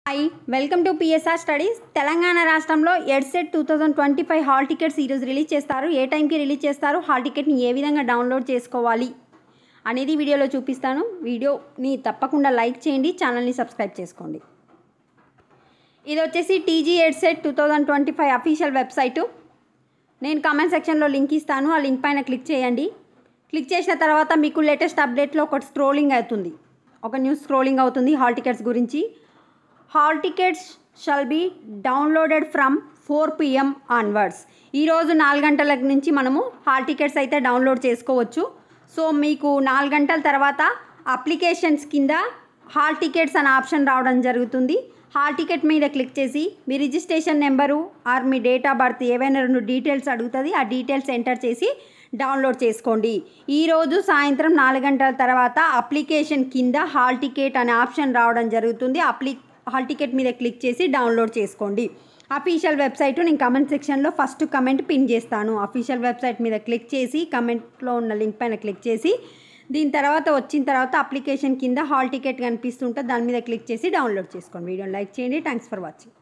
Hi welcome to PSR studies. Telangana రాష్ట్రంలో EdCET 2025 hall tickets ఈరోజు release చేస్తారు. ఏ టైంకి రిలీజ్ చేస్తారు, హాల్ టికెట్ని ఏ విధంగా డౌన్లోడ్ చేసుకోవాలి అనేది వీడియోలో చూపిస్తాను. వీడియోని తప్పకుండా లైక్ చేయండి, ఛానల్ని సబ్స్క్రైబ్ చేసుకోండి. ఇది వచ్చేసి టీజీ ఎడ్సెట్ 2025 అఫీషియల్ వెబ్సైటు. నేను కామెంట్ సెక్షన్లో లింక్ ఇస్తాను, ఆ లింక్ పైన క్లిక్ చేయండి. క్లిక్ చేసిన తర్వాత మీకు లేటెస్ట్ అప్డేట్లో ఒకటి స్క్రోలింగ్ అవుతుంది, ఒక న్యూస్ స్క్రోలింగ్ అవుతుంది హాల్ టికెట్స్ గురించి. Hall tickets shall be downloaded from 4 PM onwards. ఈరోజు 4 గంటల నుంచి మనము హాల్ టికెట్స్ అయితే డౌన్లోడ్ చేసుకోవచ్చు. సో మీకు 4 గంటల తర్వాత అప్లికేషన్స్ కింద హాల్ టికెట్స్ అనే ఆప్షన్ రావడం జరుగుతుంది. హాల్ టికెట్ మీద క్లిక్ చేసి మీ రిజిస్ట్రేషన్ నెంబరు ఆర్ మీ డేట్ ఆఫ్ బర్త్ ఏవైనా 2 డీటెయిల్స్ అడుగుతుంది. ఆ డీటెయిల్స్ ఎంటర్ చేసి డౌన్లోడ్ చేసుకోండి. ఈరోజు సాయంత్రం 4 గంటల తర్వాత అప్లికేషన్ కింద హాల్ టికెట్ అనే ఆప్షన్ రావడం జరుగుతుంది. హాల్ టికెట్ మీద క్లిక్ చేసి డౌన్లోడ్ చేసుకోండి. అఫీషియల్ వెబ్సైట్ నేను కమెంట్ సెక్షన్లో ఫస్ట్ కమెంట్ పిన్ చేస్తాను. అఫీషియల్ వెబ్సైట్ మీద క్లిక్ చేసి కమెంట్లో ఉన్న లింక్ పైన క్లిక్ చేసి దీని తర్వాత వచ్చిన తర్వాత అప్లికేషన్ కింద హాల్ టికెట్ కనిపిస్తుంటే దాని మీద క్లిక్ చేసి డౌన్లోడ్ చేసుకోండి. వీడియోని లైక్ చేయండి. Thanks for watching.